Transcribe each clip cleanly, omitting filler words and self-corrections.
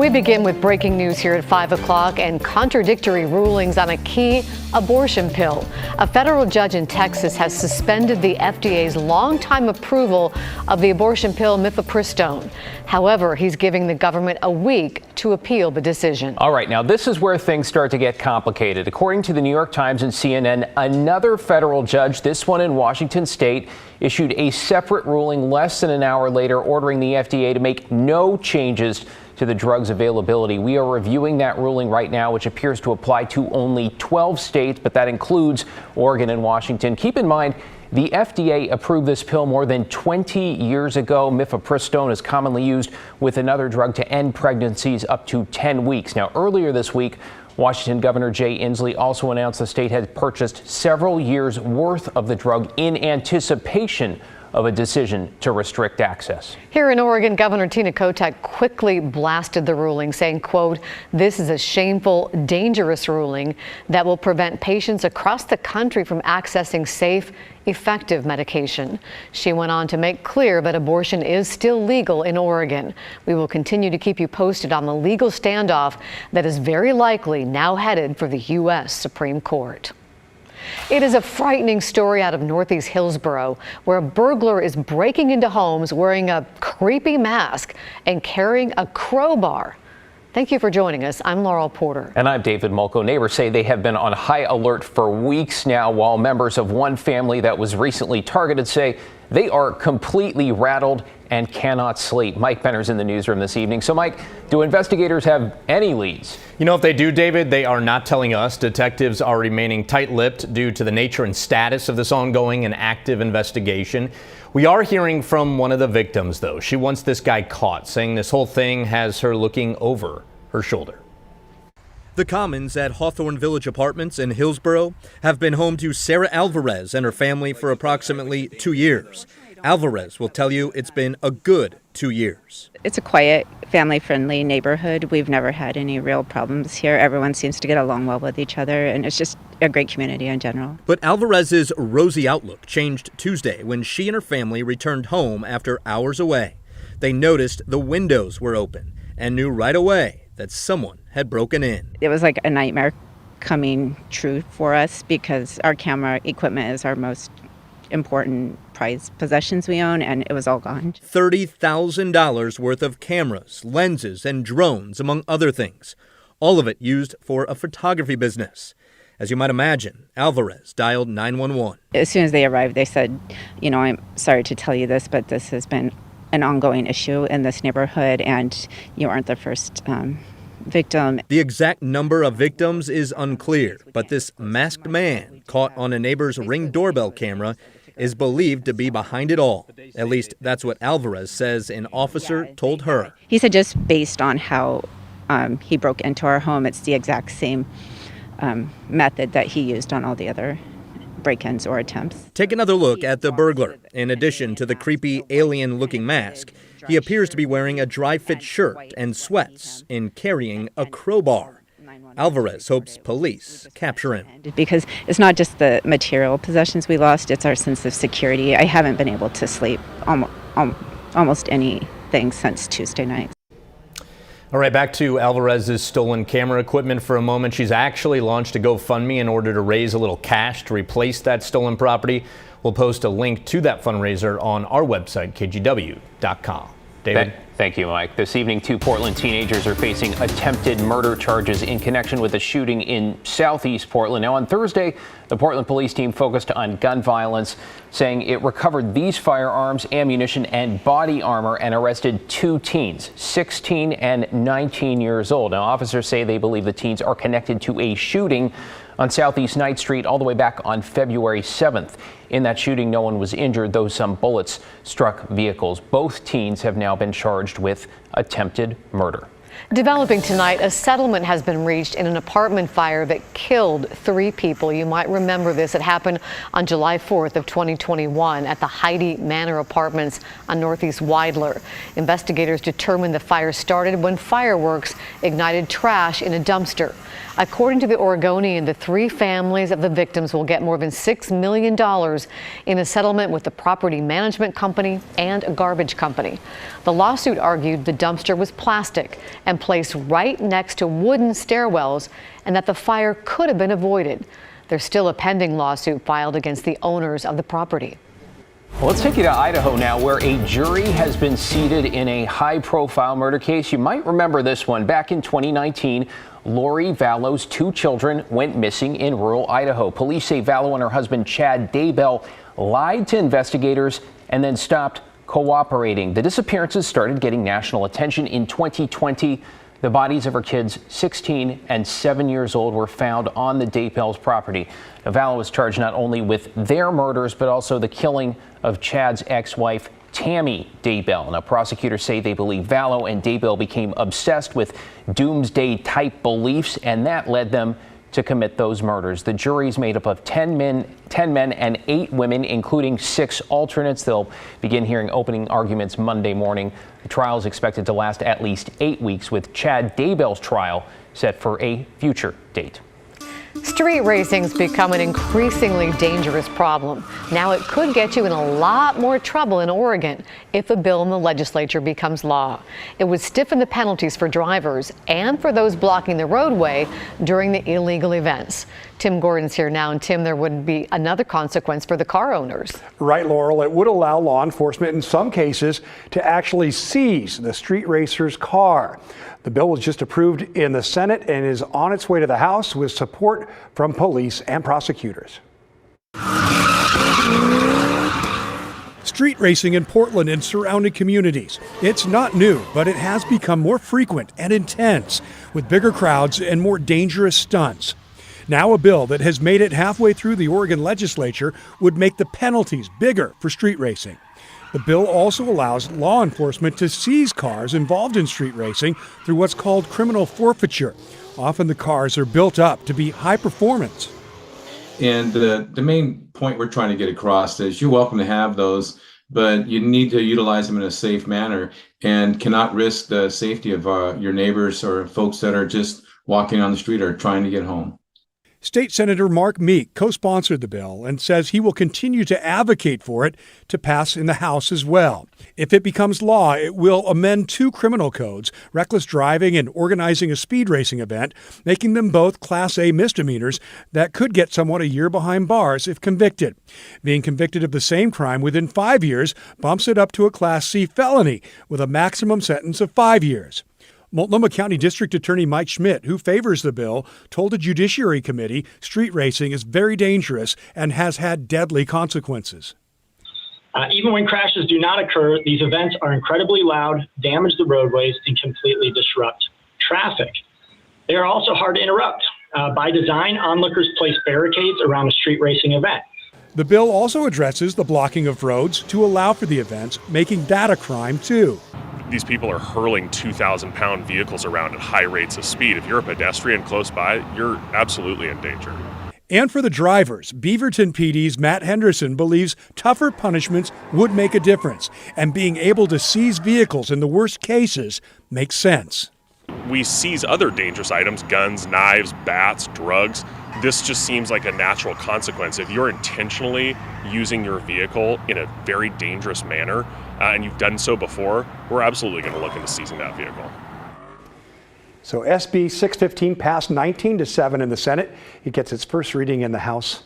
We begin with breaking news here at 5 o'clock and contradictory rulings on a key abortion pill. A federal judge in Texas has suspended the FDA's longtime approval of the abortion pill mifepristone. However, he's giving the government a week to appeal the decision. All right, now this is where things start to get complicated. According to the New York Times and CNN, another federal judge, this one in Washington state, issued a separate ruling less than an hour later ordering the FDA to make no changes to the drug's availability. We are reviewing that ruling right now, which appears to apply to only 12 states, but that includes Oregon and Washington. Keep in mind, the FDA approved this pill more than 20 years ago. Mifepristone is commonly used with another drug to end pregnancies up to 10 weeks. Now, earlier this week, Washington Governor Jay Inslee also announced the state had purchased several years' worth of the drug in anticipation of a decision to restrict access. Here in Oregon, Governor Tina Kotek quickly blasted the ruling, saying, quote, "This is a shameful, dangerous ruling that will prevent patients across the country from accessing safe, effective medication." She went on to make clear that abortion is still legal in Oregon. We will continue to keep you posted on the legal standoff that is very likely now headed for the U.S. Supreme Court. It is a frightening story out of Northeast Hillsborough, where a burglar is breaking into homes wearing a creepy mask and carrying a crowbar. Thank you for joining us. I'm Laurel Porter. And I'm David Mulco. Neighbors say they have been on high alert for weeks now, while members of one family that was recently targeted say they are completely rattled and cannot sleep. Mike Benner's in the newsroom this evening. So, Mike, do investigators have any leads? You know, if they do, David, they are not telling us. Detectives are remaining tight-lipped due to the nature and status of this ongoing and active investigation. We are hearing from one of the victims, though. She wants this guy caught, saying this whole thing has her looking over her shoulder. The Commons at Hawthorne Village Apartments in Hillsborough have been home to Sarah Alvarez and her family for approximately 2 years. Alvarez will tell you it's been a good 2 years. It's a quiet, family-friendly neighborhood. We've never had any real problems here. Everyone seems to get along well with each other, and it's just a great community in general. But Alvarez's rosy outlook changed Tuesday when she and her family returned home after hours away. They noticed the windows were open and knew right away that someone had broken in. It was like a nightmare coming true for us because our camera equipment is our most important prized possessions we own, and it was all gone. $30,000 worth of cameras, lenses, and drones, among other things. All of it used for a photography business. As you might imagine, Alvarez dialed 911. As soon as they arrived, they said, you know, I'm sorry to tell you this, but this has been an ongoing issue in this neighborhood, and you aren't the first victim. The exact number of victims is unclear, but this masked man caught on a neighbor's Ring doorbell camera is believed to be behind it all. At least that's what Alvarez says an officer told her. He said just based on how he broke into our home, it's the exact same method that he used on all the other break-ins or attempts. Take another look at the burglar. In addition to the creepy alien-looking mask, he appears to be wearing a dry-fit shirt and sweats and carrying a crowbar. Alvarez hopes police capture him. Because it's not just the material possessions we lost, it's our sense of security. I haven't been able to sleep almost anything since Tuesday night. All right, back to Alvarez's stolen camera equipment for a moment. She's actually launched a GoFundMe in order to raise a little cash to replace that stolen property. We'll post a link to that fundraiser on our website, KGW.com. David? Thank you, Mike. This evening, 2 Portland teenagers are facing attempted murder charges in connection with a shooting in southeast Portland. Now, on Thursday, the Portland police team focused on gun violence, saying it recovered these firearms, ammunition, and body armor and arrested 2 teens, 16 and 19 years old. Now, officers say they believe the teens are connected to a shooting on Southeast Ninth Street all the way back on February 7th. In that shooting, no one was injured, though some bullets struck vehicles. Both teens have now been charged with attempted murder. Developing tonight, a settlement has been reached in an apartment fire that killed 3 people. You might remember this. It happened on July 4th of 2021 at the Heidi Manor Apartments on Northeast Weidler. Investigators determined the fire started when fireworks ignited trash in a dumpster. According to the Oregonian, the three families of the victims will get more than $6 million in a settlement with the property management company and a garbage company. The lawsuit argued the dumpster was plastic and placed right next to wooden stairwells and that the fire could have been avoided. There's still a pending lawsuit filed against the owners of the property. Well, let's take you to Idaho now, where a jury has been seated in a high-profile murder case. You might remember this one. Back in 2019, Lori Vallow's two children went missing in rural Idaho. Police say Vallow and her husband, Chad Daybell, lied to investigators and then stopped cooperating. The disappearances started getting national attention in 2020. The bodies of her kids, 16 and 7 years old, were found on the Daybell's property. Vallow was charged not only with their murders, but also the killing of Chad's ex-wife, Tammy Daybell. Now, prosecutors say they believe Vallow and Daybell became obsessed with doomsday-type beliefs, and that led them to commit those murders. The jury's made up of 10 men and 8 women, including 6 alternates. They'll begin hearing opening arguments Monday morning. The trial is expected to last at least 8 weeks, with Chad Daybell's trial set for a future date. Street racing's become an increasingly dangerous problem. Now it could get you in a lot more trouble in Oregon if a bill in the legislature becomes law. It would stiffen the penalties for drivers and for those blocking the roadway during the illegal events. Tim Gordon's here now, and Tim, there would be another consequence for the car owners. Right, Laurel. It would allow law enforcement in some cases to actually seize the street racer's car. The bill was just approved in the Senate and is on its way to the House with support from police and prosecutors. Street racing in Portland and surrounding communities. It's not new, but it has become more frequent and intense, with bigger crowds and more dangerous stunts. Now a bill that has made it halfway through the Oregon legislature would make the penalties bigger for street racing. The bill also allows law enforcement to seize cars involved in street racing through what's called criminal forfeiture. Often the cars are built up to be high performance. And the main point we're trying to get across is you're welcome to have those, but you need to utilize them in a safe manner and cannot risk the safety of your neighbors or folks that are just walking on the street or trying to get home. State Senator Mark Meek co-sponsored the bill and says he will continue to advocate for it to pass in the House as well. If it becomes law, it will amend 2 criminal codes, reckless driving and organizing a speed racing event, making them both Class A misdemeanors that could get someone a year behind bars if convicted. Being convicted of the same crime within 5 years bumps it up to a Class C felony with a maximum sentence of 5 years. Multnomah County District Attorney Mike Schmidt, who favors the bill, told a Judiciary Committee street racing is very dangerous and has had deadly consequences. Even when crashes do not occur, these events are incredibly loud, damage the roadways, and completely disrupt traffic. They are also hard to interrupt. By design, onlookers place barricades around a street racing event. The bill also addresses the blocking of roads to allow for the events, making that a crime too. These people are hurling 2,000-pound vehicles around at high rates of speed. If you're a pedestrian close by, you're absolutely in danger. And for the drivers, Beaverton PD's Matt Henderson believes tougher punishments would make a difference, and being able to seize vehicles in the worst cases makes sense. We seize other dangerous items, guns, knives, bats, drugs. This just seems like a natural consequence. If you're intentionally using your vehicle in a very dangerous manner, and you've done so before, we're absolutely going to look into seizing that vehicle. So SB 615 passed 19-7 in the Senate. It gets its first reading in the House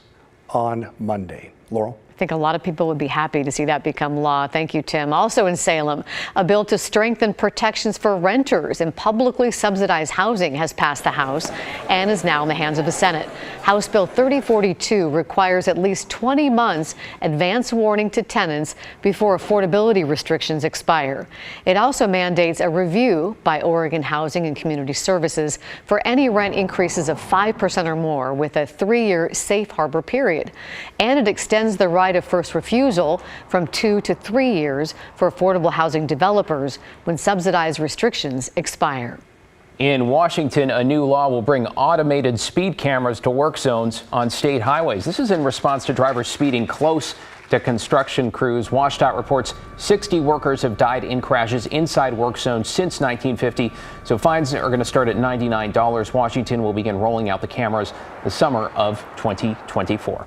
on Monday. Laurel? I think a lot of people would be happy to see that become law. Thank you, Tim. Also in Salem, a bill to strengthen protections for renters in publicly subsidized housing has passed the House and is now in the hands of the Senate. House Bill 3042 requires at least 20 months advance warning to tenants before affordability restrictions expire. It also mandates a review by Oregon Housing and Community Services for any rent increases of 5% or more with a 3-year safe harbor period. And it extends the right of first refusal from 2 to 3 years for affordable housing developers when subsidized restrictions expire. In Washington, a new law will bring automated speed cameras to work zones on state highways. This is in response to drivers speeding close to construction crews. WSDOT reports 60 workers have died in crashes inside work zones since 1950. So fines are going to start at $99. Washington will begin rolling out the cameras the summer of 2024.